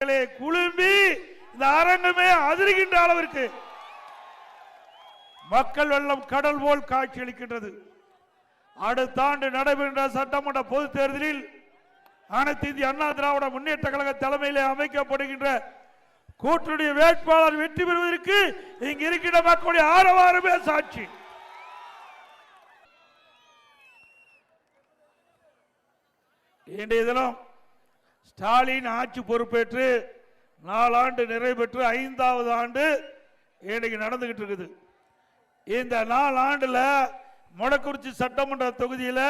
களத்திலே குழும்பி இந்த அரங்கமே அதிர்கின்ற அளவிற்கு மக்கள் வெள்ளம் கடல் போல் காட்சியளிக்கின்றது. அடுத்த ஆண்டு நடைபெறுகின்ற சட்டமன்ற பொதுத் தேர்தலில் அனைத்து இந்திய அண்ணா திராவிட முன்னேற்ற கழக தலைமையிலே அமைக்கப்படுகின்ற கூட்டணி வேட்பாளர் வெற்றி பெறுவதற்கு இங்கு இருக்கின்ற மக்களுடைய ஆரவாரமே சாட்சி. இன்றைய தினம் ஸ்டாலின் ஆட்சி பொறுப்பேற்று 4 ஆண்டு நிறைவு பெற்று 5வது ஆண்டு இன்னைக்கு நடந்துகிட்டு இருக்குது. இந்த 4 ஆண்டுல மொடக்குறிச்சி சட்டமன்ற தொகுதியில்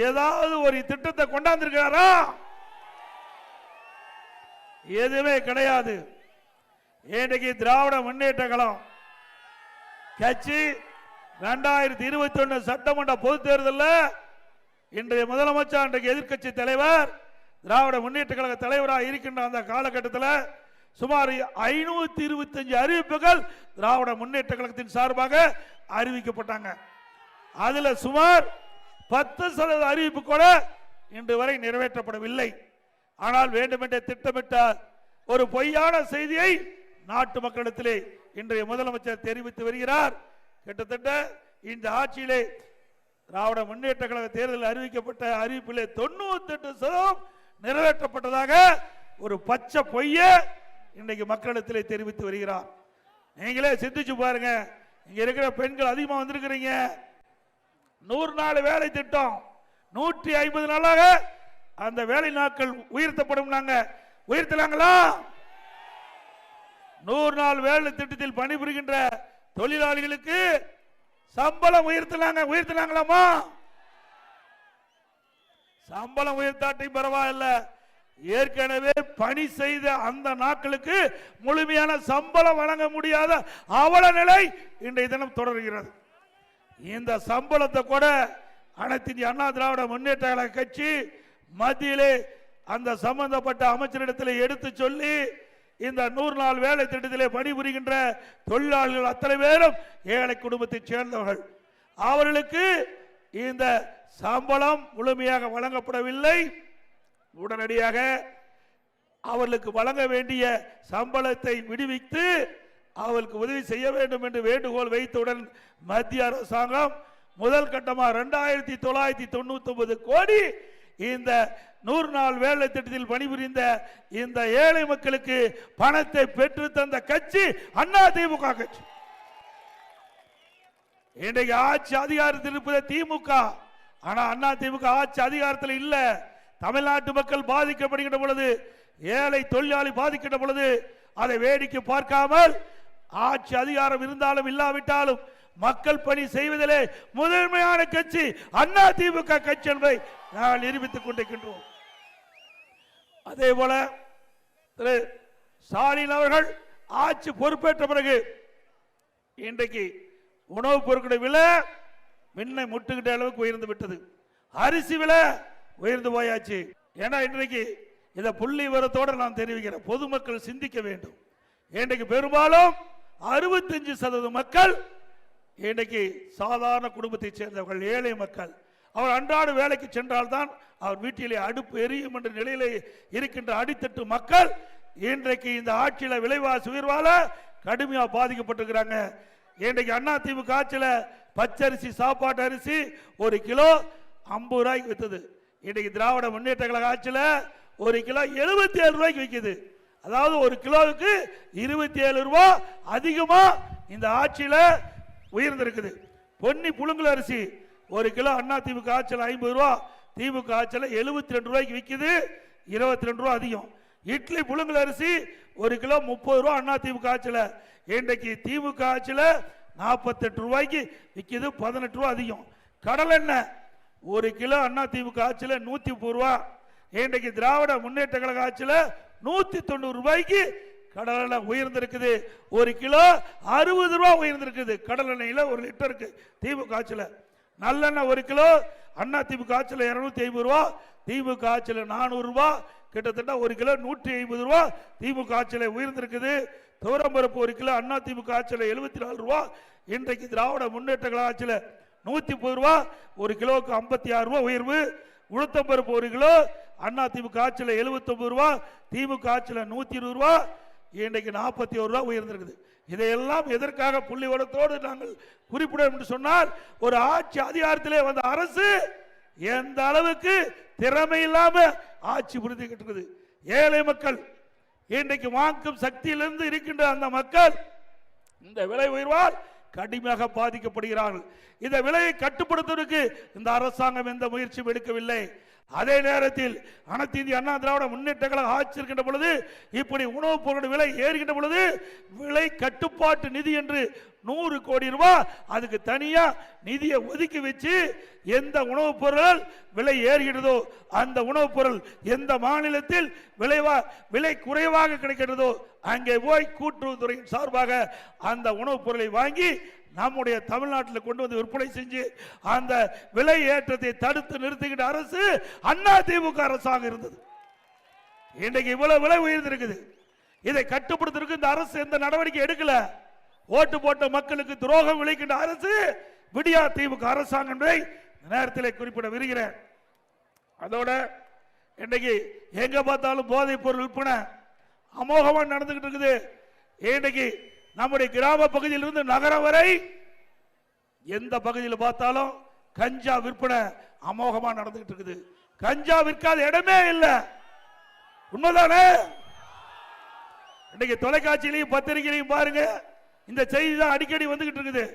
ஏதாவது ஒரு திட்டத்தை கொண்டாந்திருக்காரா? எதுவுமே கிடையாது. இன்னைக்கு திராவிட முன்னேற்ற கழகம் கட்சி 2021 சட்டமன்ற பொது தேர்தலில் இன்றைய முதலமைச்சர் இன்றைக்கு எதிர்கட்சி தலைவர் திராவிட முன்னேற்ற கழக தலைவராக இருக்கின்ற அந்த காலகட்டத்தில் சுமார் 525 அறிவிப்புகள் திராவிட முன்னேற்ற கழகத்தின் சார்பாக அறிவிக்கப்பட்டாங்க. அதுல சுமார் 10% அறிவிப்பு கூட இன்று வரை நிறைவேற்றப்படவில்லை. ஆனால் வேண்டுமென்றே திட்டமிட்ட ஒரு பொய்யான செய்தியை நாட்டு மக்களிடத்திலே இன்றைய முதலமைச்சர் தெரிவித்து வருகிறார். கிட்டத்தட்ட இந்த ஆட்சியிலே திராவிட முன்னேற்ற கழக தேர்தலில் அறிவிக்கப்பட்ட அறிவிப்பிலே 98% நிறைவேற்றப்பட்டதாக ஒரு பச்சை பொய்ய இன்றைக்கு மக்களிடத்திலே தெரிவித்து வருகிறார். நீங்களே சிந்திச்சு பாருங்க. இங்க இருக்கிற பெண்கள் அதிகமா வந்திருக்கிறீங்க. 100 நாள் வேலை திட்டம் 150 நாளாக அந்த வேலை நாட்கள் உயர்த்தப்படும். உயர்த்தலாங்களா? 100 நாள் வேலை திட்டத்தில் பணிபுரிகின்ற தொழிலாளிகளுக்கு சம்பளம் உயர்த்தலாங்களாமா? சம்பளம் உயர்த்தாட்டையும் பரவாயில்ல, ஏற்கனவே பணி செய்த அந்த நாட்களுக்கு முழுமையான சம்பளம் வழங்க முடியாத அவல நிலை இன்றைய தினம் தொடர்கிறது. இந்த சம்பளத்தை கூட அனைத்து இந்திய அண்ணா திராவிட முன்னேற்ற கழக கட்சி மத்தியிலே அந்த சம்பந்தப்பட்ட அமைச்சரிடத்தில் எடுத்து சொல்லி இந்த 100 நாள் வேலை திட்டத்திலே பணிபுரிகின்ற தொழிலாளர்கள் அத்தனை பேரும் ஏழை குடும்பத்தைச் சேர்ந்தவர்கள். அவர்களுக்கு இந்த சம்பளம் முழுமையாக வழங்கப்படவில்லை. உடனடியாக அவர்களுக்கு வழங்க வேண்டிய சம்பளத்தை விடுவித்து அவர்களுக்கு உதவி செய்ய வேண்டும் என்று வேண்டுகோள் வைத்தவுடன் மத்திய அரசாங்கம் முதல் கட்டமாக 2999 கோடி இந்த 100 நாள் வேலை திட்டத்தில் பணிபுரிந்த இந்த ஏழை மக்களுக்கு பணத்தை பெற்று தந்த கட்சி அதிமுக கட்சி. இன்றைக்கு ஆட்சி அதிகாரத்தில் இருப்பது திமுக. ஆனா அதிமுக ஆட்சி அதிகாரத்தில் இல்ல. தமிழ்நாட்டு மக்கள் பாதிக்கப்படுகின்ற பொழுது, ஏழை தொழிலாளி பாதிக்கின்ற பொழுது அதை வேடிக்கை பார்க்காமல் ஆட்சி அதிகாரம் இருந்தாலும் இல்லாவிட்டாலும் மக்கள் பணி செய்வதிலே முதன்மையான கட்சி அதிமுக கட்சி என்பதை நாங்கள் நிரூபித்துக் கொண்டிருக்கின்றோம். அதே போல திரு ஸ்டாலின் அவர்கள் ஆட்சி பொறுப்பேற்ற பிறகு இன்றைக்கு உணவுப் பொருட்களுடைய விலை மின்னை முட்டுகின்ற அளவுக்கு உயர்ந்து விட்டது. அரிசி விலை உயர்ந்து போயாச்சு. ஏன்னா இன்றைக்கு இதை புள்ளி விவரத்தோடு நான் தெரிவிக்கிறேன், பொதுமக்கள் சிந்திக்க வேண்டும். இன்றைக்கு பெரும்பாலும் 65% மக்கள் இன்றைக்கு சாதாரண குடும்பத்தை சேர்ந்தவர்கள், ஏழை மக்கள். அவர் அன்றாட வேலைக்கு சென்றால்தான் அவர் வீட்டிலே அடுப்பு எரியும் என்ற நிலையிலே இருக்கின்ற அடித்தட்டு மக்கள் இன்றைக்கு இந்த ஆட்சியில் விலைவாசி உயர்வால கடுமையாக பாதிக்கப்பட்டிருக்கிறாங்க. இன்றைக்கு அதிமுக ஆட்சியில் பச்சரிசி சாப்பாட்டு அரிசி 1 கிலோ 50 ரூபாய்க்கு வித்தது. இன்றைக்கு திராவிட முன்னேற்ற கழக ஆட்சியில் 1 கிலோ 77 ரூபாய்க்கு விற்குது. அதாவது 1 கிலோவுக்கு 27 ரூபாய் அதிகமா இந்த ஆட்சியில் உயர்ந்திருக்குது. பொன்னி புழுங்கல் அரிசி 1 கிலோ அதிமுக ஆட்சியில் 50 ரூபாய், திமுக ஆட்சியில் 72 ரூபாய்க்கு விற்குது, 22 ரூபாய் அதிகம். இட்லி புழுங்கல் அரிசி 1 கிலோ 30 ரூபாய் அதிமுக ஆட்சியில், இன்றைக்கு திமுக ஆட்சியில் 48 ரூபாய்க்கு விற்குது, 18 ரூபாய் அதிகம். கடல் எண்ணெய் 1 கிலோ அதிமுக ஆட்சியில் 130 ரூபாய், இன்றைக்கு திராவிட முன்னேற்ற கழக ஆட்சியில் 190 ரூபாய்க்கு கடல் எண்ணெய் உயர்ந்திருக்குது. 1 கிலோ 60 ரூபாய் உயர்ந்திருக்குது கடல் எண்ணெயில 1 லிட்டருக்கு திமுக ஆட்சியில். நல்லெண்ணெய் 1 கிலோ அதிமுக ஆட்சியில் 250 ரூபாய், திமுக ஆட்சியில் 400 ரூபாய், கிட்டத்தட்ட 1 கிலோ 150 ரூபாய் திமுக ஆட்சியில் உயர்ந்திருக்குது. துவரம்பருப்பு 1 கிலோ அதிமுக ஆட்சியில் 74 ரூபாய், இன்றைக்கு திராவிட முன்னேற்ற கழக ஆட்சியில் 130 ரூபாய், 1 கிலோவுக்கு 56 ரூபாய் உயர்வு. உளுத்தம்பருப்பு 1 கிலோ அண்ணா திமுக ஆட்சியில் 79 ரூபா, திமுக ஆட்சியில் 120 ரூபா, இன்றைக்கு 41 ரூபா உயர்ந்திருக்குது. இதையெல்லாம் எதற்காக புள்ளிவரத்தோடு நாங்கள் குறிப்பிட என்று சொன்னால், ஒரு ஆட்சி அதிகாரத்திலே வந்த அரசு எந்த அளவுக்கு திறமை இல்லாம ஆட்சி புரிந்துகிட்டு இருக்குது. ஏழை மக்கள் இன்றைக்கு வாங்கும் சக்தியிலிருந்து இருக்கின்ற அந்த மக்கள் இந்த விலை உயர்வால் கடுமையாக பாதிக்கப்படுகிறார்கள். இந்த விலையை கட்டுப்படுத்துவதற்கு இந்த அரசாங்கம் எந்த முயற்சியும் எடுக்கவில்லை. அதே நேரத்தில் அனைத்து இந்திய அண்ணா திராவிட முன்னேற்ற கழகம் ஆட்சி இருக்கின்ற பொழுது, இப்படி உணவுப் பொருட்கள் விலை ஏறுகின்ற பொழுது விலை கட்டுப்பாட்டு நிதி என்று 100 கோடி ரூபாய் அதுக்கு தனியா நிதியை ஒதுக்கி வச்சு, எந்த உணவுப் பொருள் விலை ஏறுகிறதோ அந்த உணவுப் பொருள் எந்த மாநிலத்தில் விலை குறைவாக கிடைக்கிறதோ அங்கே போய் கூட்டுறவுத்துறையின் சார்பாக அந்த உணவுப் பொருளை வாங்கி நம்முடைய தமிழ்நாட்டில் கொண்டு வந்து விற்பனை செஞ்சு அந்த விலை ஏற்றத்தை தடுத்து நிறுத்துகின்ற அரசு அண்ணா திமுக அரசாக இருந்தது. இன்றைக்கு இவ்வளவு விலை உயர்ந்திருக்குது. இதை கட்டுப்படுத்துவதற்கு இந்த அரசு எந்த நடவடிக்கை எடுக்கல. ஓட்டு போட்ட மக்களுக்கு துரோகம் விளைக்கின்ற அரசு விடியா திமுக அரசாங்கம் என்பதை நேரத்தில் குறிப்பிட விரும்புகிறேன். அதோட இன்றைக்கு எங்க பார்த்தாலும் போதைப் பொருள் விற்பனை அமோகமாக நடந்துகிட்டு இருக்குது. இன்றைக்கு நம்முடைய கிராம பகுதியில் இருந்து நகரம் வரை எந்த பகுதியில் பார்த்தாலும் கஞ்சா விற்பனை அமோகமா நடந்துகிட்டு இருக்குது. கஞ்சா விற்காத இடமே இல்லை. உண்மைதானே? இன்னைக்கு தொலைக்காட்சியிலையும் பத்திரிகையிலையும் பாருங்க, இந்த செய்தி தான் அடிக்கடி வந்துகிட்டு இருக்குது.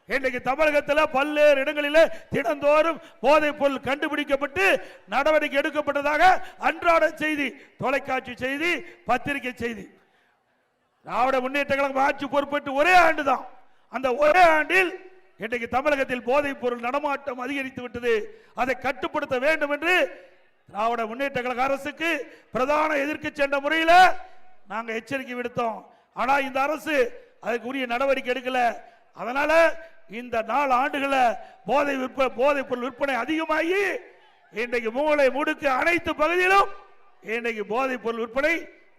இன்றைக்கு தமிழகத்தில் பல்வேறு இடங்களில் தினந்தோறும் போதைப் பொருள் கண்டுபிடிக்கப்பட்டு நடவடிக்கை எடுக்கப்பட்டதாக அன்றாட செய்தி, தொலைக்காட்சி செய்தி, பத்திரிகை செய்தி. திராவிட முன்னேற்ற கழகம் ஆட்சி பொறுப்பேற்று ஒரே ஆண்டு தான். அந்த ஒரே ஆண்டில் இன்றைக்கு தமிழகத்தில் போதைப் பொருள் நடமாட்டம் அதிகரித்து விட்டது. அதை கட்டுப்படுத்த வேண்டும் என்று திராவிட முன்னேற்ற கழக அரசுக்கு பிரதான எதிர்க்கட்சி என்ற முறையில் நாங்கள் எச்சரிக்கை விடுத்தோம். ஆனா இந்த அரசு அதுக்கு உரிய நடவடிக்கை எடுக்கல. அதனால இந்த 4 ஆண்டுகள போதைப் பொருள் விற்பனை அதிகமாகி இன்றைக்கு மூளை முடுக்கு அனைத்து பகுதியிலும் இன்றைக்கு போதைப் பொருள் விற்பனை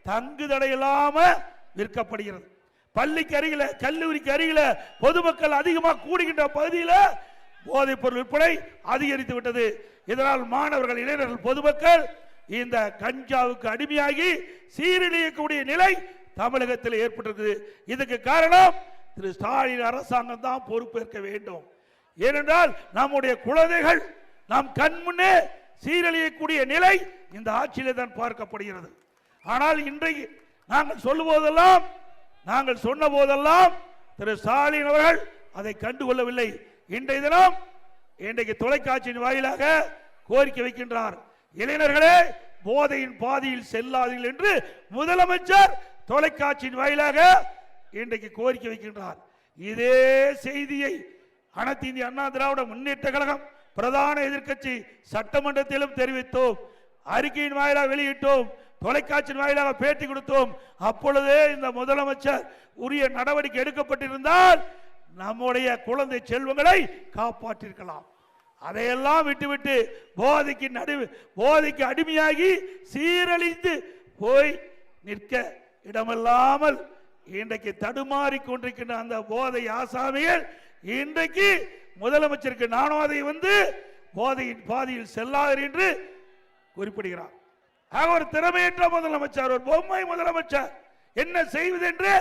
தங்கு தடையில்லாம விற்கப்படுகிறது. பள்ளிக்கு அருகில, கல்லூரிக்கு அருகில பொதுமக்கள் அதிகமாக கூடுகின்ற பகுதியில் போதைப் பொருள் விற்பனை அதிகரித்து விட்டது. இதனால் மாணவர்கள், இளைஞர்கள், பொதுமக்கள் இந்த கஞ்சாவுக்கு அடிமையாகி சீரழியக்கூடிய நிலை தமிழகத்தில் ஏற்பட்டிருக்கிறது. இதுக்கு காரணம் திரு ஸ்டாலின் அரசாங்கம் தான் பொறுப்பேற்க வேண்டும். ஏனென்றால் நம்முடைய குழந்தைகள் நம் கண்முன்னே சீரழியக்கூடிய நிலை இந்த ஆட்சியிலே தான் பார்க்கப்படுகிறது. ஆனால் இன்றைக்கு நாங்கள் சொல்லும்போதெல்லாம், நாங்கள் சொன்ன போதெல்லாம் திரு ஸ்டாலின் அவர்கள் அதை கண்டுகொள்ளவில்லை. இன்றைய தினம் இன்றைக்கு தொலைக்காட்சியின் வாயிலாக கோரிக்கை வைக்கின்றார். இளைஞர்களே, போதையின் பாதையில் செல்லாதீர்கள் என்று முதலமைச்சர் தொலைக்காட்சியின் வாயிலாக இன்றைக்கு கோரிக்கை வைக்கின்றார். இதே செய்தியை அனைத்து இந்திய அண்ணா திராவிட முன்னேற்ற கழகம் பிரதான எதிர்க்கட்சி சட்டமன்றத்திலும் தெரிவித்தோம், அறிக்கையின் வாயிலாக வெளியிட்டோம், தொலைக்காட்சியின் வாயிலாக பேட்டி கொடுத்தோம். அப்பொழுதே இந்த முதலமைச்சர் உரிய நடவடிக்கை எடுக்கப்பட்டிருந்தால் நம்முடைய குழந்தை செல்வங்களை காப்பாற்றிருக்கலாம். அதையெல்லாம் விட்டுவிட்டு போதைக்கு அடிமையாகி சீரழிந்து போய் நிற்க இடமில்லாமல் இன்றைக்கு தடுமாறி கொண்டிருக்கின்ற அந்த போதை ஆசாமிகள் இன்றைக்கு முதலமைச்சருக்கு நாணாதை வந்து போதையின் பாதையில் செல்லாதீர் என்று குறிப்பிடுகிறார். ஒரு திறமையற்ற முதலமைச்சர், ஒரு பொம்மை முதலமைச்சர், என்ன செய்வது என்று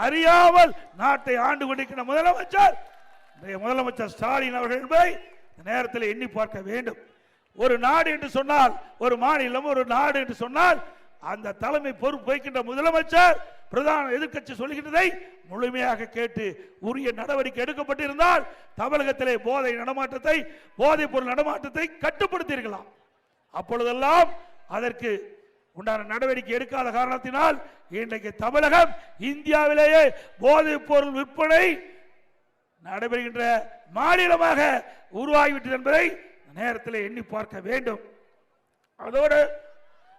அறியாமல் நாட்டை ஆண்டு கொண்டிருக்கிற முதலமைச்சர் ஸ்டாலின் அவர்கள் என்பதை நேரத்தில் எண்ணி பார்க்க வேண்டும். ஒரு நாடு என்று சொன்னால், ஒரு மாநிலம், ஒரு நாடு என்று சொன்னால் அந்த தலைமை பொறுப்பு வைக்கின்ற முதலமைச்சர் பிரதான எதிர்க்கட்சி சொல்கின்றதை முழுமையாக கேட்டு உரிய நடவடிக்கை எடுக்கப்பட்டிருந்தால் தமிழகத்திலே போதைப் பொருள் நடமாட்டத்தை கட்டுப்படுத்தியிருக்கலாம். அப்பொழுதெல்லாம் அதற்கு உண்டான நடவடிக்கை எடுக்காத காரணத்தினால் இன்றைக்கு தமிழகம் இந்தியாவிலேயே போதைப் பொருள் விற்பனை நடைபெறுகின்ற மாநிலமாக உருவாகிவிட்டது என்பதை நேரத்தில் எண்ணி பார்க்க வேண்டும். அதோடு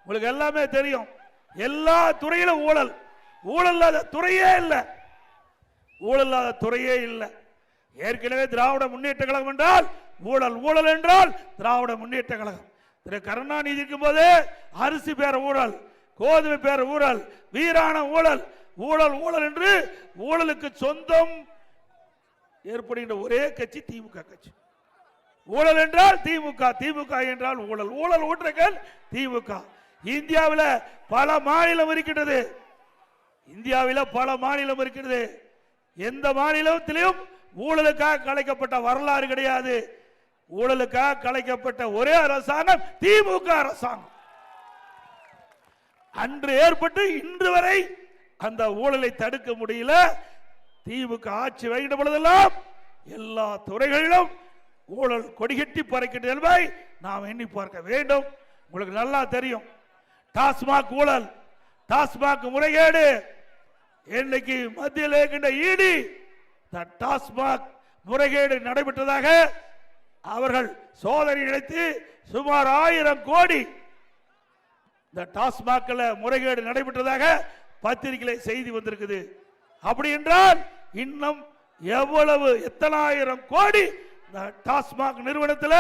உங்களுக்கு எல்லாமே தெரியும், எல்லா துறையிலும் ஊழல் இல்லாத துறையே இல்லை, ஊழல் இல்லாத துறையே இல்லை. ஏற்கனவே திராவிட முன்னேற்ற கழகம் என்றால் ஊழல் என்றால் திராவிட முன்னேற்ற கழகம். திரு கருணாநிதி இருக்கும் போதே அரிசி பேர ஊழல், கோதுமை பேர ஊழல், வீரான ஊழல் என்று ஊழலுக்கு சொந்தம் ஏற்படுகின்ற ஒரே கட்சி திமுக கட்சி. ஊழல் என்றால் திமுக, திமுக என்றால் ஊழல், ஊழல் ஊற்றுகள் திமுக. இந்தியாவில் பல மாநிலம் இருக்கின்றது, இந்தியாவில் பல மாநிலம் இருக்கிறது. எந்த மாநிலத்திலும் ஊழலுக்காக கலைக்கப்பட்ட வரலாறு கிடையாது. ஊழலுக்காக கலைக்கப்பட்ட ஒரே அரசாங்கம் திமுக அரசாங்கம். அன்று ஏற்பட்டு இன்று வரை அந்த ஊழலை தடுக்க முடியல. திமுக ஆட்சி வருகின்ற பொழுதெல்லாம் எல்லா துறைகளிலும் ஊழல் கொடிகட்டி பறக்கின்ற என்பதை நாம் எண்ணி பார்க்க வேண்டும். உங்களுக்கு நல்லா தெரியும், டாஸ்மாக் ஊழல், டாஸ்மாக் முறைகேடு. இன்னைக்கு மத்தியில் இருக்கின்ற ஈடி டாஸ்மாக் முறைகேடு நடைபெற்றதாக அவர்கள் சோதனை நடத்தி சுமார் 1000 கோடி இந்த டாஸ்மாக் முறைகேடு நடைபெற்றதாக பத்திரிகையில் செய்தி வந்திருக்குது. அப்படி என்றால் இன்னும் எவ்வளவு எத்தனாயிரம் கோடி இந்த டாஸ்மாக் நிறுவனத்தில்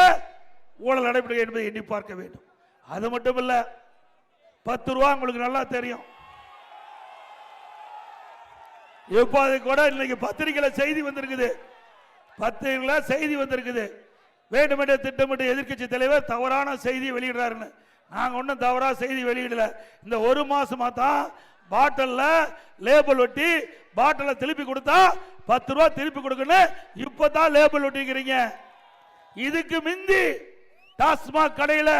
ஊழல் நடைபெறுகிறது என்பதை எண்ணி பார்க்க வேண்டும். அது மட்டுமல்ல, 10 ரூபா உங்களுக்கு நல்லா தெரியும். இப்போது கூட இன்னைக்கு பத்திரிகையில செய்தி வந்திருக்குது, பத்திரிகையில செய்தி வந்திருக்குது, வேண்டுமென்றே திட்டமிட்டு எதிர்க்கட்சி தலைவர் தவறான செய்தி வெளியிடுறாருன்னு. நாங்க ஒன்றும் தவறா செய்தி வெளியிடல. இந்த 1 மாசமா தான் பாட்டில் லேபிள் ஒட்டி பாட்டில் திருப்பி கொடுத்தா 10 ரூபா திருப்பி கொடுக்கணும், இப்பதான் லேபிள் ஒட்டிக்கிறீங்க. இதுக்கு மிந்தி டாஸ்மாக் கடையில்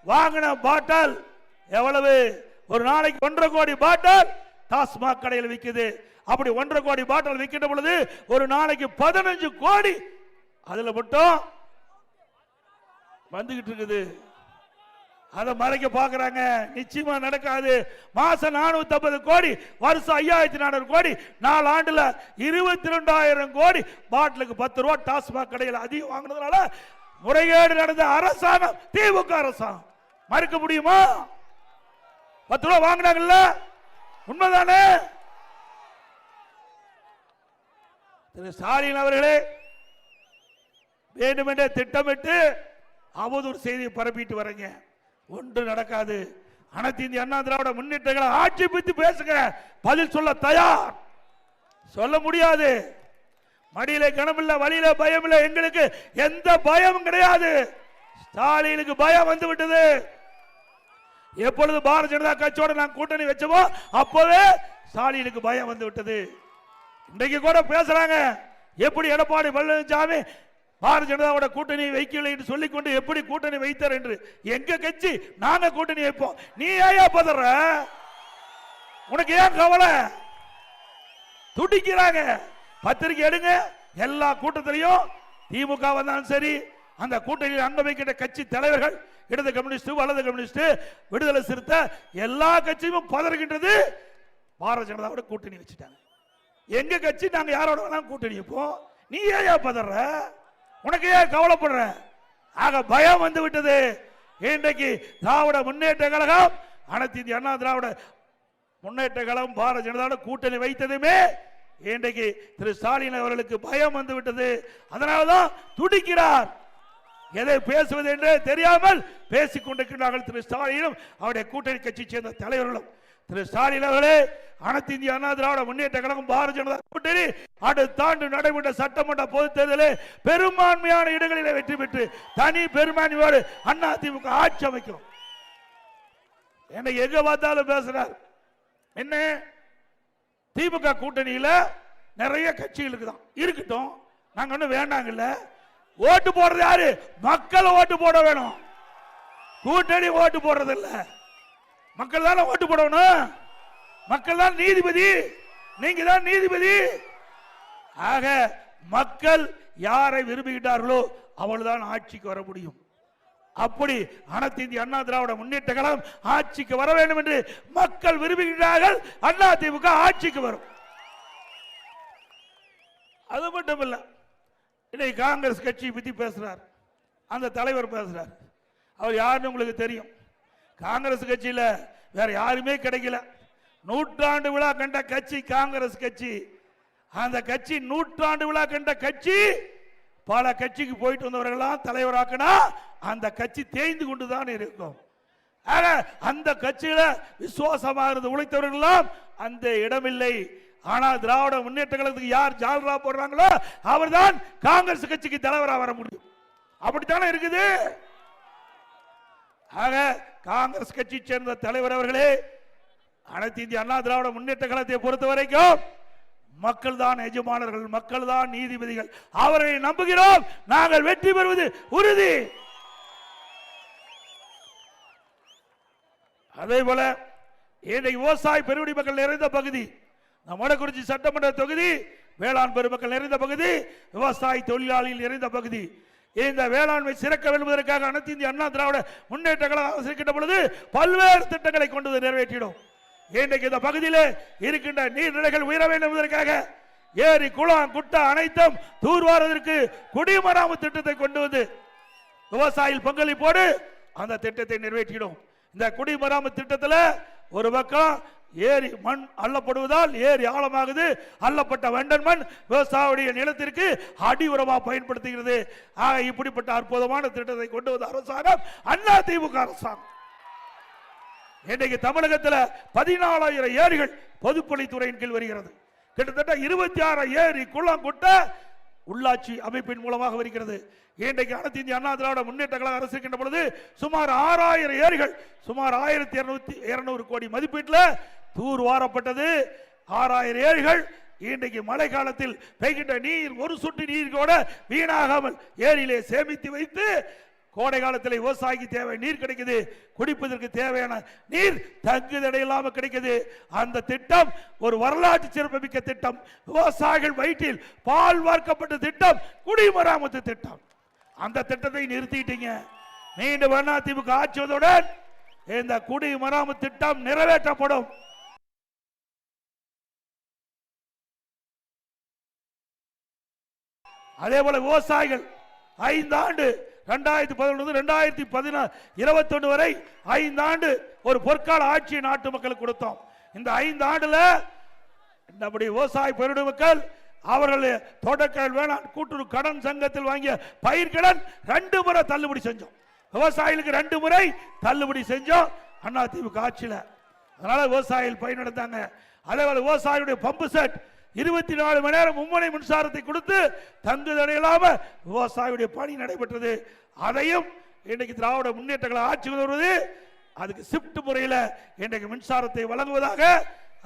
வாங்கின பாட்டில் எவ்வளவு? ஒரு நாளைக்கு 1.5 கோடி பாட்டில் டாஸ்மாக் கடையில் விற்குது. அப்படி 1.5 கோடி பாட்டில் விற்கின்ற பொழுது ஒரு நாளைக்கு 15 கோடி அதுல மட்டும் வந்துகிட்டு இருக்குது. அதை மறைக்க பாக்குறாங்க. நிச்சயமா நடக்காது. மாசம் 450 கோடி, வருஷம் 5400 கோடி, 4 ஆண்டுல 22,000 கோடி பாட்டிலுக்கு 10 ரூபா டாஸ்மாக் கடையில் அதிகம் வாங்கினதுனால முறைகேடு நடந்த அரசாங்கம் திமுக அரசாங்கம். மறுக்க முடியுமா? 10 ரூபா வாங்கினாங்கல்ல, உண்மைதானே? திரு ஸ்டாலின் அவர்களே வேண்டுமென்றே திட்டமிட்டு அவதூறு செய்தியை பரப்பிட்டு வரீங்க. ஒன்று நடக்காது. அனைத்து இந்திய அண்ணா திராவிட முன்னேற்றங்களை ஆட்சி பற்றி பேசுங்க, பதில் சொல்ல தயார். சொல்ல முடியாது. மடியில கனமில்ல, வழியில பயம் இல்லை. எங்களுக்கு எந்த பயமும் கிடையாது. ஸ்டாலினுக்கு பயம் வந்து விட்டது. எப்பொழுது பாரதிய ஜனதா கட்சியோட நான் கூட்டணி வச்சோமோ அப்பவே ஸ்டாலினுக்கு பயம் வந்து விட்டது. இன்றைக்கு கூட பேசுறாங்க, எப்படி எடப்பாடி பழனிசாமி பாரதிய ஜனதாவோட கூட்டணி வைக்கவில்லை என்று சொல்லிக்கொண்டு எப்படி கூட்டணி வைத்தார் என்று. எங்க கட்சி, நாங்க கூட்டணி வைப்போம். நீ ஏன் பதற? உனக்கு ஏன் கவலை? துடிக்கிறாங்க. பத்திரிகை எடுங்க, எல்லா கூட்டத்திலையும் திமுக வந்தாலும் சரி, அந்த கூட்டணியில் அங்க வைக்கின்ற கட்சி தலைவர்கள், இடது கம்யூனிஸ்ட், வலது கம்யூனிஸ்ட், விடுதலை சிறுத்தை, எல்லா கட்சியும் பதறுகின்றது. பாரதிய ஜனதாவோட கூட்டணி வச்சுட்டாங்க. எங்க கட்சி, நாங்க யாரோட வேணாலும் கூட்டணி வைப்போம். நீ ஏன் பதற? உனக்கு ஏன் கவலைப்படுற? ஆக பயம் வந்து விட்டது. இன்றைக்கு திராவிட முன்னேற்ற கழகம், அனைத்து இந்திய அண்ணா திராவிட முன்னேற்ற கழகம் பாரதிய ஜனதாவோட கூட்டணி வைத்ததுமே இன்றைக்கு திரு ஸ்டாலின் அவர்களுக்கு பயம் வந்து விட்டது. அதனால்தான் துடிக்கிறார். எதை பேசுவது என்றே தெரியாமல் பேசிக் கொண்டிருக்கிறார்கள் திரு ஸ்டாலினும் அவருடைய கூட்டணி கட்சி சேர்ந்த தலைவர்களும். திரு ஸ்டாலின் அவர்களே, அனைத்து இந்திய அண்ணா திராவிட முன்னேற்ற கழகம் பாரதிய ஜனதா கூட்டணி அடுத்த ஆண்டு நடைபெற்ற சட்டமன்ற பொதுத் தேர்தலில் பெரும்பான்மையான இடங்களில் வெற்றி பெற்று தனி பெரும்பான்மையோடு அண்ணா திமுக ஆட்சி அமைக்கும். என்னை எங்க பார்த்தாலும் பேசுறார். என்ன, திமுக கூட்டணியில நிறைய கட்சிகள் இருக்குதான், இருக்கட்டும், நாங்க ஒன்னும் வேண்டாங்கல்ல. ஓட்டு போடுறது யாரு? மக்கள் ஓட்டு போட வேணும். கூட்டணி ஓட்டு போடுறது இல்ல. மக்கள் தானே ஓட்டு போடணும். மக்கள் தான் நீதிபதி, நீங்க தான் நீதிபதி. ஆக மக்கள் யாரை விரும்புகிறார்களோ அவள்தான் ஆட்சிக்கு வர முடியும். அப்படி அனைத்து இந்திய அண்ணா திராவிட முன்னேற்ற கழகம் ஆட்சிக்கு வர வேண்டும் என்று மக்கள் விரும்புகிறார்கள். அண்ணா திமுக ஆட்சிக்கு வரும். அது மட்டும் இல்ல, இன்னைக்கு காங்கிரஸ் கட்சியை பத்தி பேசுறார், அந்த தலைவர் பேசுறார். அவர் யாருன்னு உங்களுக்கு தெரியும். காங்கிரஸ் கட்சியில வேற யாருமே கிடைக்கல. 100 ஆண்டு விழா கண்ட கட்சி காங்கிரஸ் கட்சி. அந்த கட்சி 100 ஆண்டு விழா கண்ட கட்சி. பல கட்சிக்கு போயிட்டு வந்தவர்களாம் தலைவராக்கினா அந்த கட்சி தேய்ந்து கொண்டுதான் இருக்கும். ஆக அந்த கட்சியில விசுவாசமா இருந்து உழைத்தவர்களெல்லாம் அந்த இடமில்லை. ஆனால் திராவிட முன்னேற்ற கழகத்துக்கு யார் ஜால்ரா போடுறாங்களோ அவர்தான் காங்கிரஸ் கட்சிக்கு தலைவராக வர முடியும். அப்படித்தானே இருக்குது. ஆக காங்கிரஸ் கட்சி சேர்ந்த தலைவர் அவர்களே, அனைத்து இந்திய அண்ணா திராவிட முன்னேற்ற கழகத்தை பொறுத்த வரைக்கும் மக்கள் தான் எஜமானர்கள், மக்கள் தான் நீதிபதிகள். அவரை நம்புகிறோம். நாங்கள் வெற்றி பெறுவது உறுதி. அதே போல இன்றைக்கு விவசாய பெருங்குடி மக்கள் நிறைந்த பகுதி மொடக்குறிச்சி சட்டமன்ற தொகுதி, வேளாண் பெருமக்கள் நிறைந்த பகுதி, விவசாய தொழிலாளிகள் நிறைந்த பகுதி. இந்த வேளாண்மை சிறக்க வேண்டுவதற்காக அனைத்து இந்திய அண்ணா திராவிட முன்னேற்ற கழகம் அரசு பொழுது பல்வேறு திட்டங்களை கொண்டு நிறைவேற்றிடும். இன்றைக்கு இந்த பகுதியில் இருக்கின்ற நீர்நிலைகள் உயர வேண்டும் என்பதற்காக ஏரி குளம் குட்டை அனைத்தும் தூர்வாருவதற்கு குடிமராமத்து திட்டத்தை கொண்டு வந்து விவசாயிகள் பங்களிப்போடு அந்த திட்டத்தை நிறைவேற்றிடும். இந்த குடிமராமத்து திட்டத்தில் ஒரு பக்கம் ஏரி மண் அள்ளப்படுவதால் ஏரி ஆழமாகுது. அள்ளப்பட்ட வெண்டன் மண் விவசாயியுடைய நிலத்திற்கு அடி உரமாக பயன்படுத்துகிறது. ஆக இப்படிப்பட்ட அற்புதமான திட்டத்தை கொண்டு வந்த அரசாங்கம் அண்ணா திமுக அரசாங்கம். இன்றைக்கு தமிழகத்தில் 14,000 ஏரிகள் பொதுப்பணித்துறையின் கீழ் வருகிறது. கிட்டத்தட்ட 26 ஏரி குளம் குட்டை உள்ளாட்சி அமைப்பின் மூலமாக வருகிறது. இன்றைக்கு அனைத்து இந்திய அண்ணா திராவிட முன்னேற்ற கழக அரசு இருக்கின்ற பொழுது சுமார் 6,000 ஏரிகள் சுமார் 1,200 கோடி மதிப்பீட்டில் தூர் வாரப்பட்டது. 6,000 ஏரிகள் இன்றைக்கு மழை காலத்தில் பெய்கின்ற நீர் ஒரு சொட்டு நீர் கூட வீணாகாமல் ஏரியிலே சேமித்து வைத்து கோடை காலத்தில் விவசாயிக்கு தேவை நீர் கிடைக்குது. குடிப்பதற்கு தேவையான நீர் தங்குதடை இல்லாமல் கிடைக்குது. அந்த திட்டம் ஒரு வரலாற்று சிறப்புமிக்க திட்டம். விவசாயிகள் வயிற்றில் பால் வார்க்கப்பட்ட திட்டம் குடிமராமத்து திட்டம். அந்த திட்டத்தை நிறுத்திட்டீங்க. மீண்டும் அண்ணா திமுக ஆட்சியுடன் இந்த குடிமராமத்து திட்டம் நிறைவேற்றப்படும். அதே போல விவசாயிகள் 5 ஆண்டு 2011-2021 வரை 5 ஆண்டு ஒரு பொற்கால ஆட்சியை நாட்டு மக்களுக்கு கொடுத்தோம். இந்த 5 ஆண்டுல நம்முடைய விவசாய பெருடு மக்கள் அவர்கள் தொடக்க வேளாண் கூட்டுறவு கடன் சங்கத்தில் வாங்கிய பயிர்கடன் 2 முறை தள்ளுபடி செஞ்சோம். விவசாயிகளுக்கு 2 முறை தள்ளுபடி செஞ்சோம் அண்ணா திமுக ஆட்சியில். அதனால விவசாயிகள் பயனடைந்தாங்க. அதே போல விவசாயியுடைய பம்பு செட் 24 மணி நேரம் மும்முனை மின்சாரத்தை கொடுத்து தங்குதடை இல்லாம விவசாயியுடைய பணி நடைபெற்றது. அதையும் இன்றைக்கு திராவிட முன்னேற்ற கழக ஆட்சி வருவது அதுக்கு ஷிப்ட் முறையில் இன்றைக்கு மின்சாரத்தை வழங்குவதாக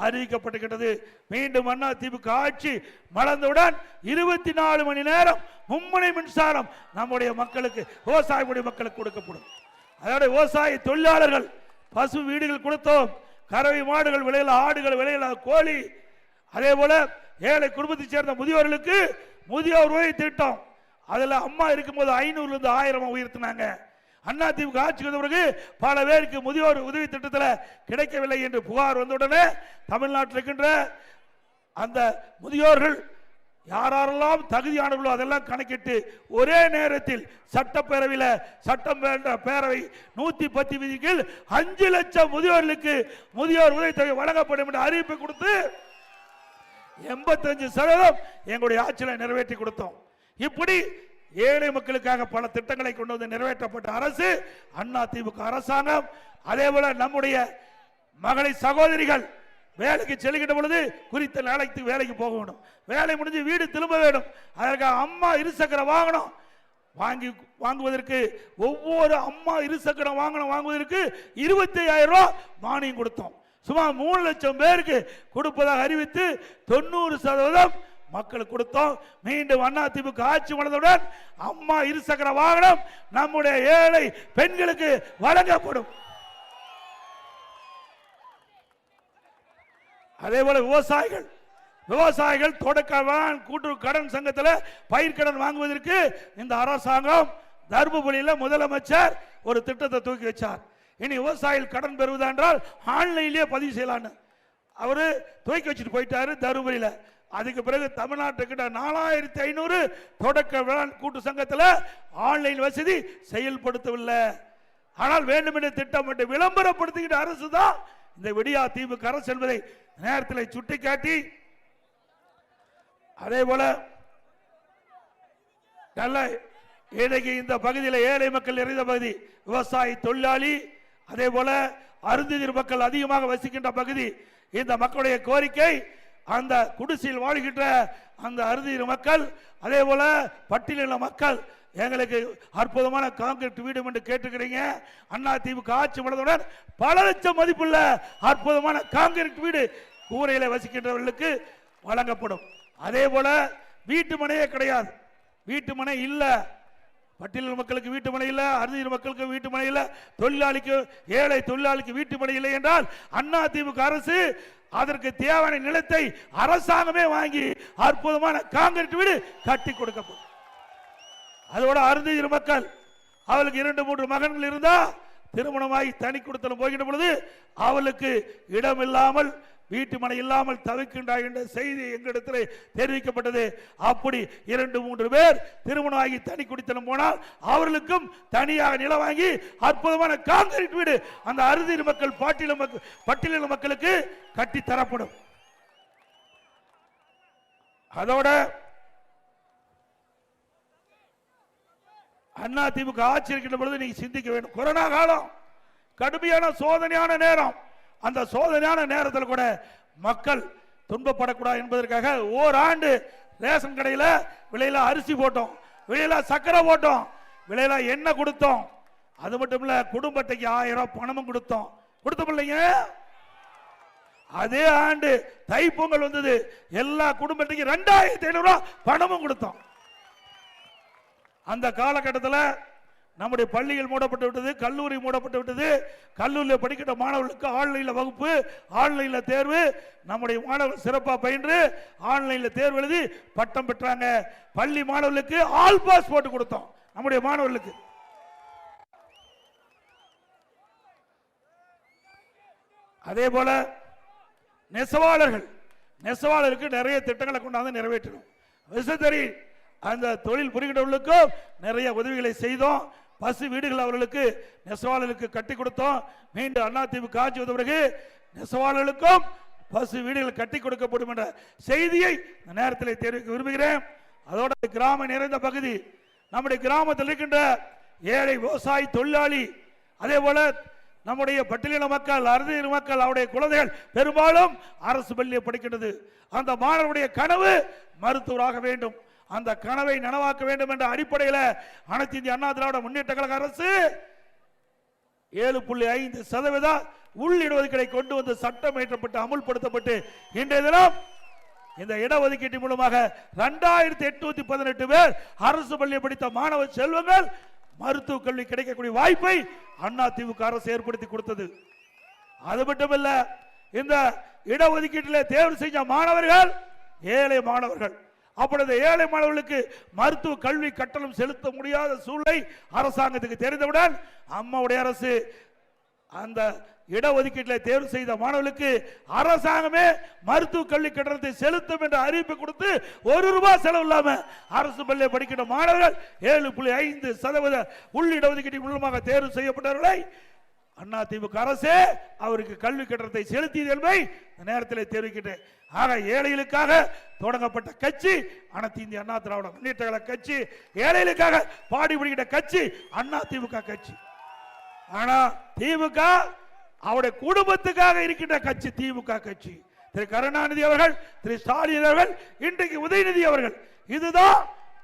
அறிவிக்கப்பட்டிருக்கிறது. மீண்டும் அண்ணா திமுக ஆட்சி மலர்ந்தவுடன் 24 மணி நேரம் மும்முனை மின்சாரம் நம்முடைய மக்களுக்கு விவசாயிகளுடைய மக்களுக்கு கொடுக்கப்படும். அதோட விவசாய தொழிலாளர்கள் பசு வீடுகள் கொடுத்தோம். கறவை மாடுகள் விலையில, ஆடுகள் விலையில, கோழி. அதே போல ஏழை குடும்பத்தை சேர்ந்த முதியோர்களுக்கு முதியோர் உதவி திட்டம் அதுல அம்மா இருக்கும்போது 500 இருந்து 1000 உயர்த்தினாங்க. அண்ணா திமுக ஆட்சிக்கு வந்த பிறகு பல பேருக்கு முதியோர் உதவி திட்டத்தில் கிடைக்கவில்லை என்று புகார் வந்தவுடனே தமிழ்நாட்டில் இருக்கின்ற அந்த முதியோர்கள் யாரெல்லாம் தகுதியானவர்களோ அதெல்லாம் கணக்கிட்டு ஒரே நேரத்தில் சட்டப்பேரவையில் சட்டம் என்ற பேரவை 110 விதிகள் 5 லட்சம் முதியோர்களுக்கு முதியோர் உதவித்தொகை வழங்கப்படும் என்று அறிவிப்பு கொடுத்து 85% எங்களுடைய ஆட்சியில் நிறைவேற்றி கொடுத்தோம். இப்படி ஏழை மக்களுக்காக பல திட்டங்களை கொண்டு வந்து நிறைவேற்றப்பட்ட அரசு அண்ணா திமுக அரசாங்கம். அதே போல நம்முடைய மகளிர் சகோதரிகள் வேலைக்கு செல்கின்ற பொழுது குறித்த நாளைக்கு வேலைக்கு போக வேண்டும், வேலை முடிஞ்சு வீடு திரும்ப வேண்டும். அதற்காக அம்மா இருசக்கர வாகனம் வாங்குவதற்கு ஒவ்வொரு அம்மா இருசக்கர வாகனம் வாங்குவதற்கு 25,000 ரூபாய் மானியம் கொடுத்தோம். சுமார் 3 லட்சம் பேருக்கு கொடுப்பதாக அறிவித்து 90% மக்களுக்கு கொடுத்தோம். மீண்டும் அண்ணா திமுக ஆட்சி வந்தவுடன் அம்மா இருசக்கர வாகனம் நம்முடைய ஏழை பெண்களுக்கு வழங்கப்படும். அதே போல விவசாயிகள் தொடக்க கூட்டுறவு கடன் சங்கத்தில் பயிர்கடன் வாங்குவதற்கு இந்த அரசாங்கம் தர்மபுரியில் முதலமைச்சர் ஒரு திட்டத்தை தூக்கி வச்சார். இனி விவசாயிகள் கடன் பெறுவதா என்றால் ஆன்லைன்லேயே பதிவு செய்யலான்னு அவரு துவக்கி வச்சுட்டு போயிட்டாரு தர்மபுரியில். அதுக்கு பிறகு தமிழ்நாட்டுக்கிட்ட 4,500 தொடக்க வேளாண் கூட்டு சங்கத்தில் ஆன்லைன் வசதி செயல்படுத்தவில்லை. ஆனால் வேண்டும் என்ற திட்டம் மட்டும் விளம்பரப்படுத்துகின்ற அரசு தான் இந்த விடியா திமுக அரசு என்பதை நேரத்தில் சுட்டிக்காட்டி, அதே போல நல்ல இன்னைக்கு இந்த பகுதியில் ஏழை மக்கள் நிறைந்த பகுதி, விவசாய தொழிலாளி, அதே போல அருந்ததியர் மக்கள் அதிகமாக வசிக்கின்ற பகுதி. இந்த மக்களுடைய கோரிக்கை அந்த குடிசையில் வாழ்கின்ற அந்த அருந்ததியர் மக்கள், அதே போல பட்டியலின மக்கள் எங்களுக்கு அற்புதமான கான்கிரீட் வீடு என்று கேட்டுக்கிறீங்க. அதிமுக ஆட்சி வளர்ந்தவுடன் பல லட்சம் மதிப்புள்ள அற்புதமான கான்கிரீட் வீடு கூரையில வசிக்கின்றவர்களுக்கு வழங்கப்படும். அதே போல வீட்டு மனையே கிடையாது, வீட்டு மனை இல்ல, பட்டியல் மக்களுக்கு வீட்டு மனை இல்ல, அறுதியின மக்களுக்கு வீட்டு மனை இல்ல, தொழிலாளிக்கு ஏழை தொழிலாளிக்கு வீட்டு மனை இல்லை என்றால் அதிமுக அரசு அதற்கு தேவையான நிலத்தை அரசாங்கமே வாங்கி அற்புதமான கான்கிரீட் வீடு கட்டி கொடுக்கப்படும். அதோட அறுதியின மக்கள் அவளுக்கு 2-3 மகன்கள் இருந்தா திருமணமாகி தனி குடித்தனம் போகின்ற பொழுது அவளுக்கு இடம் இல்லாமல் வீட்டு மனை இல்லாமல் தவிக்கின்றார் என்ற செய்தி எங்களிடத்தில் தெரிவிக்கப்பட்டது. அப்படி 2-3 பேர் திருமணமாகி தனி குடித்தனம் போனால் அவர்களுக்கும் தனியாக நிலம் வாங்கி அற்புதமான கான்கிரீட் வீடு அந்த அறுதியின மக்கள் பட்டியலின மக்களுக்கு கட்டி தரப்படும். அதோட அதிமுக ஆட்சி இருக்கின்ற பொழுது நீங்க சிந்திக்க வேண்டும். கொரோனா காலம் கடுமையான சோதனையான நேரம். அந்த சோதனையான நேரத்தில் கூட மக்கள் துன்பப்படக்கூடாது என்பதற்காக ஓராண்டு ரேஷன் கடையில் விலையில அரிசி போட்டோம், விலையில சக்கரை போட்டோம், விலையில எண்ணெய் கொடுத்தோம். அது மட்டும் இல்ல குடும்பத்துக்கு 1000 பணமும் கொடுத்தோம் இல்லைங்க. அதே ஆண்டு தைப்பொங்கல் வந்தது, எல்லா குடும்பத்துக்கு 2500 பணமும் கொடுத்தோம். அந்த காலகட்டத்தில் நம்முடைய பள்ளிகள் மூடப்பட்டு விட்டது, கல்லூரி மூடப்பட்டு விட்டது. கல்லூரியில் படிக்கிற மாணவர்களுக்கு ஆன்லைனில் வகுப்பு, ஆன்லைனில் தேர்வு. நம்முடைய மாணவர்கள் சிறப்பாக பயின்று ஆன்லைனில் தேர்வு எழுதி பட்டம் பெற்றாங்க. பள்ளி மாணவர்களுக்கு ஆல் பாஸ் போட்டு கொடுத்தோம் நம்முடைய மாணவர்களுக்கு. அதே போல நெசவாளருக்கு நிறைய திட்டங்களை கொண்டாந்து நிறைவேற்றணும். விசைத்தறி அந்த தொழில் புரிகிறவர்களுக்கும் நிறைய உதவிகளை செய்தோம். பசு வீடுகள் அவர்களுக்கு நெசவாளர்களுக்கு கட்டி கொடுத்தோம். மீண்டும் அதிமுக ஆட்சி வந்த பிறகு நெசவாளர்களுக்கும் பசு வீடுகள் கட்டி கொடுக்கப்படும் என்ற செய்தியை இந்த நேரத்தில் தெரிவிக்க விரும்புகிறேன். அதோட கிராம நிறைந்த பகுதி, நம்முடைய கிராமத்தில் இருக்கின்ற ஏழை விவசாயி தொழிலாளி, அதே போல நம்முடைய பட்டியலின மக்கள், அறுதியின மக்கள், அவருடைய குழந்தைகள் பெரும்பாலும் அரசு பள்ளியை படிக்கின்றது. அந்த மாணவருடைய கனவு மருத்துவராக வேண்டும். அந்த கனவை நனவாக்க வேண்டும் என்ற அடிப்படையில் அனைத்து இந்திய அண்ணா திராவிட முன்னேற்ற கழக அரசு 7.5% உள்ளிடஒதுக்கீடை கொண்டு வந்து சட்டம் இயற்றப்பட்டு அமுல்படுத்தப்பட்டு இன்றைய தினம் இந்த இடஒதுக்கீட்டின் மூலமாக 2818 பேர் அரசு பள்ளியை படித்த மாணவ செல்வங்கள் மருத்துவ கல்வி கிடைக்கக்கூடிய வாய்ப்பை அதிமுக அரசு ஏற்படுத்தி கொடுத்தது. அது மட்டுமல்ல, இந்த இடஒதுக்கீட்டில் தேர்வு செஞ்ச மாணவர்கள் ஏழை மாணவர்கள். அப்பொழுது ஏழை மாணவர்களுக்கு மருத்துவ கல்வி கட்டணம் செலுத்த முடியாத சூழ்நிலை அரசாங்கத்துக்கு தெரிந்தவுடன் அம்மாவுடைய அரசு அந்த இடஒதுக்கீட்டில் தேர்வு செய்த மாணவர்களுக்கு அரசாங்கமே மருத்துவ கல்வி கட்டணத்தை செலுத்தும் என்ற அறிவிப்பு கொடுத்து ₹1 செலவு இல்லாம அரசு பள்ளியை படிக்கின்ற மாணவர்கள் 7.5% உள்ளிடஒதுக்கீட்டின் மூலமாக தேர்வு செய்யப்பட்டவர்களை அதிமுக அரசே அவருக்கு கல்வி கட்டணத்தை செலுத்தியது என்பதை நேரத்தில் தெரிவிக்கின்றேன். ஆக ஏழைகளுக்காக தொடங்கப்பட்ட கட்சி அனைத்து இந்திய அண்ணா திராவிட முன்னேற்ற கழக கட்சி, ஏழைகளுக்காக பாடுபடுகின்ற கட்சி அதிமுக கட்சி. ஆனா திமுக அவருடைய குடும்பத்துக்காக இருக்கின்ற கட்சி திமுக கட்சி. திரு கருணாநிதி அவர்கள், திரு ஸ்டாலின் அவர்கள், இன்றைக்கு உதயநிதி அவர்கள், இதுதான்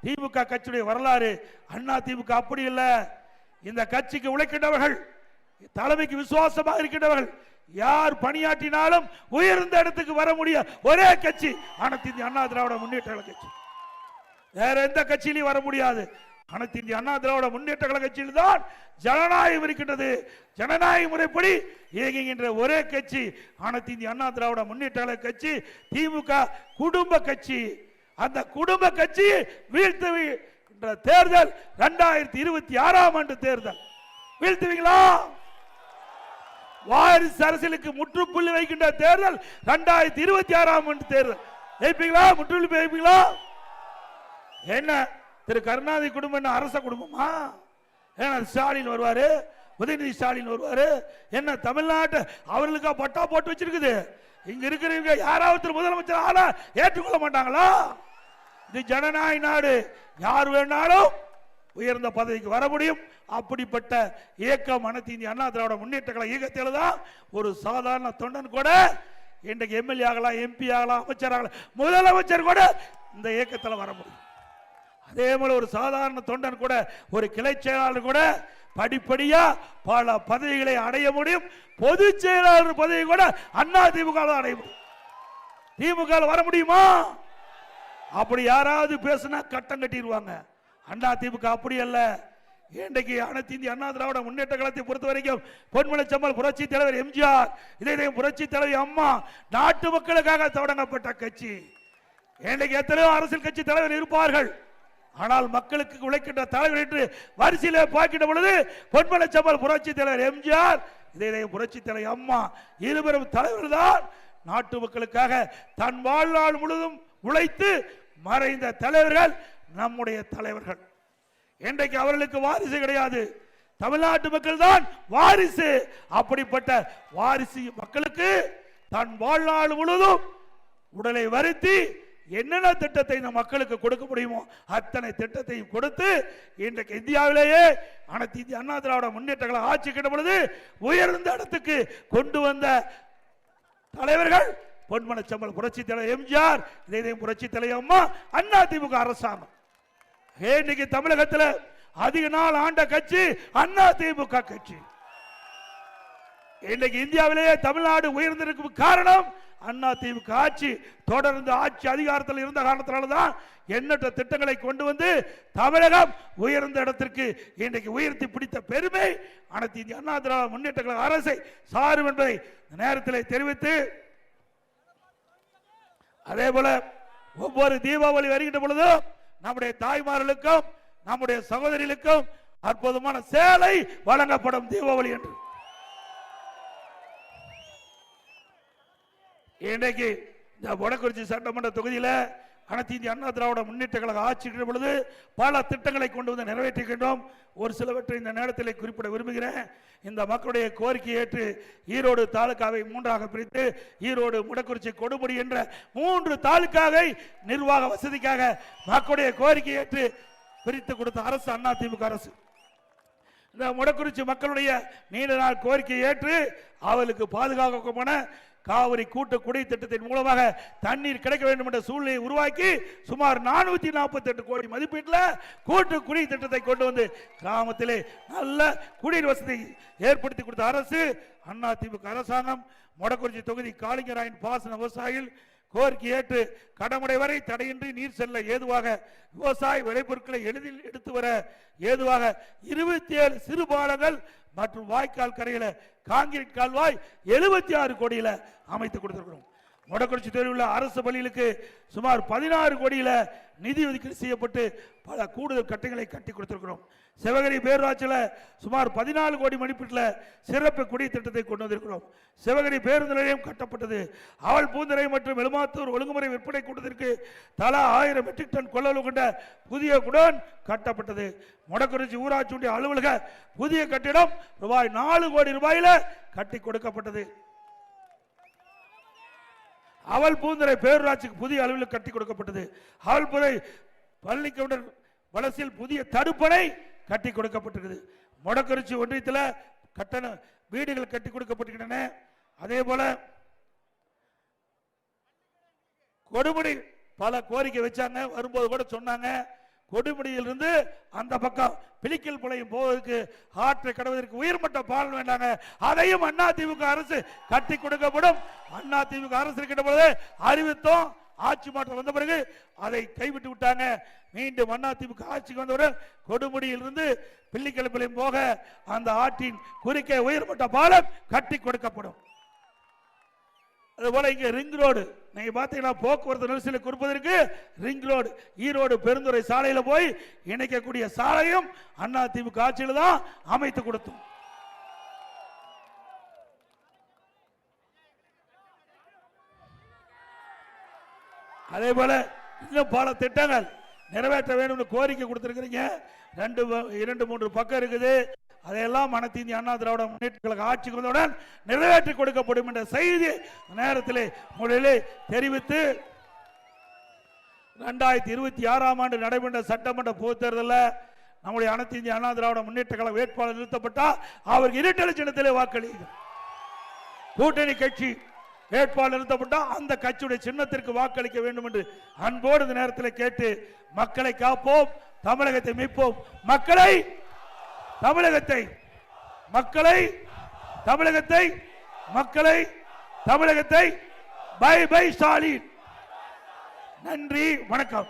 திமுக கட்சியுடைய வரலாறு. அதிமுக அப்படி இல்லை. இந்த கட்சிக்கு உழைக்கின்றவர்கள், தலைமைக்கு விசுவாசமாக இருக்கின்றவர்கள், யார் பணியாற்றினாலும் உயர்ந்த இடத்துக்கு வர முடியும் ஒரே கட்சி அனைத்து இந்திய அண்ணா திராவிட முன்னேற்ற கழக கட்சி. வேற எந்த கட்சியிலும் வர முடியாது. அனைத்து இந்திய அண்ணா திராவிட முன்னேற்ற கழக கட்சியில் தான் ஜனநாயகம் இருக்கின்றது. ஜனநாயக முறைப்படி இயங்குகின்ற ஒரே கட்சி அனைத்து இந்திய அண்ணா திராவிட முன்னேற்ற கழக கட்சி, திமுக குடும்ப கட்சி. அந்த குடும்ப கட்சி வீழ்த்துகின்ற தேர்தல் 2026 ஆண்டு தேர்தல். வீழ்த்துவீங்களா? வாரிசு அரசியலுக்கு முற்றுப்புள்ளி வைக்கின்ற தேர்தல் 2026 ஆண்டு தேர்தல். ஜெயிப்பீங்களா? முற்றுப்புள்ளி வைப்பீங்களா? என்ன திரு கருணாநிதி குடும்பம் என்ன அரச குடும்பமா? ஏன்னா ஸ்டாலின் வருவாரு, உதயநிதி ஸ்டாலின் வருவாரு. என்ன தமிழ்நாட்டு அவர்களுக்கா பட்டா போட்டு வச்சிருக்குது? இங்க இருக்கிறவங்க யாராவது முதலமைச்சர் ஆள ஏற்றுக்கொள்ள மாட்டாங்களா? இது ஜனநாயக நாடு. யார் வேணாலும் உயர்ந்த பதவிக்கு வர முடியும். அப்படிப்பட்ட இயக்கம் அனைத்து இந்திய அண்ணா திராவிட முன்னேற்ற கழக இயக்கத்தில் தான் ஒரு சாதாரண தொண்டன் கூட இன்றைக்கு எம்எல்ஏ ஆகலாம், எம்பி ஆகலாம், அமைச்சர் ஆகலாம், முதலமைச்சர் கூட இந்த இயக்கத்தில் வர முடியும். அதே போல ஒரு சாதாரண தொண்டன் கூட, ஒரு கிளை செயலாளர் கூட படிப்படியா பல பதவிகளை அடைய முடியும். பொதுச் செயலாளர் பதவி கூட அண்ணா திமுக அடைய முடியும். திமுக வர முடியுமா? அப்படி யாராவது பேசினா கட்டம் கட்டிடுவாங்க. அண்ணா திமுக அப்படி அல்ல. இன்றைக்கு அனைத்து இந்திய அண்ணா திராவிட முன்னேற்ற கழகத்தை பொறுத்த வரைக்கும் பொன்மனச்செம்மல் புரட்சி தலைவர் எம்ஜிஆர், இதே புரட்சி தலைவி அம்மா நாட்டு மக்களுக்காக தொடங்கப்பட்ட கட்சி. இன்றைக்கு எத்தனையோ அரசியல் கட்சி தலைவர் இருப்பார்கள், ஆனால் மக்களுக்கு உழைக்கின்ற தலைவர் என்று வரிசையிலே பார்க்கின்ற பொழுது பொன்மனச்செம்மல் புரட்சி தலைவர் எம்ஜிஆர், இதே புரட்சி தலைவி அம்மா இருவரும் தலைவர் தான் நாட்டு மக்களுக்காக தன் வாழ்நாள் முழுவதும் உழைத்து மறைந்த தலைவர்கள் நம்முடைய தலைவர்கள். இன்றைக்கு அவர்களுக்கு வாரிசு கிடையாது, தமிழ்நாட்டு மக்கள் தான் வாரிசு. அப்படிப்பட்ட வாரிசு மக்களுக்கு தன் வாழ்நாள் முழுவதும் உடலை வருத்தி என்னென்ன திட்டத்தை இந்த மக்களுக்கு கொடுக்க முடியுமோ அத்தனை திட்டத்தையும் கொடுத்து இன்றைக்கு இந்தியாவிலேயே அனைத்து இந்திய அண்ணா திராவிட முன்னேற்ற கழகம் ஆட்சி கிட்ட பொழுது உயர்ந்த இடத்துக்கு கொண்டு வந்த தலைவர்கள் பொன்மனச்செம்மல் புரட்சி தலைவர் எம்ஜிஆர், இதே புரட்சி தலைவர் அம்மா, அண்ணா திமுக அரசாங்கம். இன்னைக்கு தமிழகத்தில் அதிக நாள் ஆண்ட கட்சி அண்ணா திமுக கட்சி. இன்னைக்கு இந்தியாவிலேயே தமிழ்நாடு உயர்ந்திருக்கும் காரணம் அண்ணா திமுக ஆட்சி. தொடர்ந்து ஆட்சி அதிகாரத்தில் இருந்த காரணத்தினால்தான் எண்ணற்ற திட்டங்களை கொண்டு வந்து தமிழகம் உயர்ந்த இடத்திற்கு இன்றைக்கு உயர்த்தி பிடித்த பெருமை அனைத்து இந்திய அண்ணா திராவிட முன்னேற்ற கழக அரசை சாரும் என்பதை நேரத்தில் தெரிவித்து, அதே போல ஒவ்வொரு தீபாவளி வருகின்ற பொழுதும் நம்முடைய தாய்மார்களுக்கும் நம்முடைய சகோதரிகளுக்கும் அற்புதமான சேலை வழங்கப்படும் தீபாவளி என்று. இன்றைக்கு இந்த வடக்குறிச்சி சட்டமன்ற தொகுதியில் அனைத்து இந்திய அண்ணா திராவிட முன்னேற்ற கழக ஆட்சி பொழுது பல திட்டங்களை கொண்டு வந்து நிறைவேற்றுகின்றோம். ஒரு சிலவற்றை இந்த நேரத்தில் குறிப்பிட விரும்புகிறேன். இந்த மக்களுடைய கோரிக்கை ஏற்று ஈரோடு தாலுகாவை 3ஆக பிரித்து ஈரோடு, முடக்குறிச்சி, கொடுமுடி என்ற 3 தாலுகாவை நிர்வாக வசதிக்காக மக்களுடைய கோரிக்கை ஏற்று பிரித்து கொடுத்த அரசு அண்ணா திமுக அரசு. இந்த முடக்குறிச்சி மக்களுடைய நீண்ட நாள் கோரிக்கை ஏற்று அவளுக்கு பாதுகாக்கப்பட காவிரி கூட்டு குடி திட்டத்தின் மூலமாக தண்ணீர் கிடைக்க வேண்டும் என்ற சூழ்நிலையை உருவாக்கி சுமார் 448 கோடி மதிப்பீட்டில் கூட்டு குடி திட்டத்தை கொண்டு வந்து கிராமத்திலே நல்ல குடிநீர் வசதி ஏற்படுத்தி கொடுத்த அரசு அண்ணா திமுக அரசாங்கம். முடக்குறிச்சி தொகுதி காளிங்கராயன் பாசன விவசாயிகள் கோரிக்கை ஏற்று கடமுடை வரை தடையின்றி நீர் செல்ல ஏதுவாக, விவசாய விளைபொருட்களை எளிதில் எடுத்து வர ஏதுவாக 27 சிறுபாலங்கள் மற்றும் வாய்க்கால் கரையில காங்கிரீட் கால்வாய் 76 கோடியில அமைத்து கொடுத்திருக்கிறோம். முடக்குறிச்சி தொகுதியில் உள்ள அரசு பள்ளிகளுக்கு சுமார் 16 கோடியில நிதி ஒதுக்கீடு செய்யப்பட்டு பல கூடுதல் கட்டிடங்களை கட்டி கொடுத்திருக்கிறோம். சிவகிரி பேரூராட்சியில் சுமார் 14 கோடி மதிப்பீட்டில் சிறப்பு குடி திட்டத்தை கொண்டு வந்திருக்கிறோம். சிவகிரி பேருந்து நிலையம் கட்டப்பட்டது. அவள் பூந்தரை மற்றும் எலுமாத்தூர் ஒழுங்குமுறை விற்பனை கூட்டத்திற்கு தலா 1000 மெட்ரிக் டன் கொள்ளளவு கொண்ட புதிய குடோன் கட்டப்பட்டது. முடக்குறிச்சி ஊராட்சி ஒன்றிய அலுவலக புதிய கட்டிடம் ரூபாய் 4 கோடி ரூபாயில கட்டி கொடுக்கப்பட்டது. அவள் பூந்தரை பேரூராட்சிக்கு புதிய அளவில் கட்டி கொடுக்கப்பட்டது. அவள் புதை பள்ளிக்கவுண்டர் வளர்ச்சியில் புதிய தடுப்பணை கட்டி கொடுக்கப்பட்டிருக்கிறது. முடக்குறிச்சி ஒன்றியத்தில் கட்டண வீடுகள் கட்டி கொடுக்கப்பட்டிருக்கின்றன. அதே போல கொடுமுடி பல கோரிக்கை வச்சாங்க, வரும்போது கூட சொன்னாங்க கொடுமுடியிலிருந்து அந்த பக்கம் பிலிக்கல் பாளையம் போவதற்கு ஆற்றை கடவதற்கு உயர்மட்ட பாலம் வேண்டாங்க, அதையும் அண்ணா திமுக அரசு கட்டி கொடுக்கப்படும். அண்ணா திமுக அரசு இருக்கின்ற பொழுது அறிவித்தோம், ஆட்சி மாற்றம் வந்த பிறகு அதை கைவிட்டு விட்டாங்க. மீண்டும் அண்ணா திமுக ஆட்சிக்கு வந்தவுடன் கொடுமுடியிலிருந்து பில்லிக்கல் பாளையம் போக அந்த ஆற்றின் குறுக்கே உயர்மட்ட பாலம் கட்டி கொடுக்கப்படும். அதுபோல இங்க ரிங் ரோடு நீங்க பாத்தீங்கன்னா போக்குவரத்து நெரிசலை கொடுப்பதற்கு ரிங் ரோடு ஈரோடு பெருந்துறை சாலையில போய் இணைக்கக்கூடிய சாலையும் அண்ணா திமுக ஆட்சியில் தான் அமைத்து கொடுத்தோம். அதே போல இன்னும் பல திட்டங்கள் நிறைவேற்ற வேண்டும் கோரிக்கை கொடுத்திருக்கிறீங்க. 2-3 பக்கம் இருக்குது. அதையெல்லாம் அனைத்து இந்திய அண்ணா திராவிட முன்னேற்ற கழக ஆட்சிக்கு வந்தவுடன் நிறைவேற்றி கொடுக்கப்படும் என்ற செய்தி நேரத்தில் முதலிலே தெரிவித்து 2026ஆம் ஆண்டு நடைபெற்ற சட்டமன்ற பொதுத் தேர்தலில் நம்முடைய அனைத்து இந்திய அண்ணா திராவிட முன்னேற்ற கழக வேட்பாளர் நிறுத்தப்பட்டால் அவருக்கு இரட்டை சின்னத்திலே வாக்களிக்கும். கூட்டணி கட்சி வேட்பாளர் நிறுத்தப்பட்டா அந்த கட்சியுடைய சின்னத்திற்கு வாக்களிக்க வேண்டும் என்று அன்போடு இந்த நேரத்தில் கேட்டு மக்களை காப்போம், தமிழகத்தை மீட்போம். மக்களை தமிழகத்தை மக்களை தமிழகத்தை மக்களை தமிழகத்தை பை பை ஸ்டாலின். நன்றி, வணக்கம்.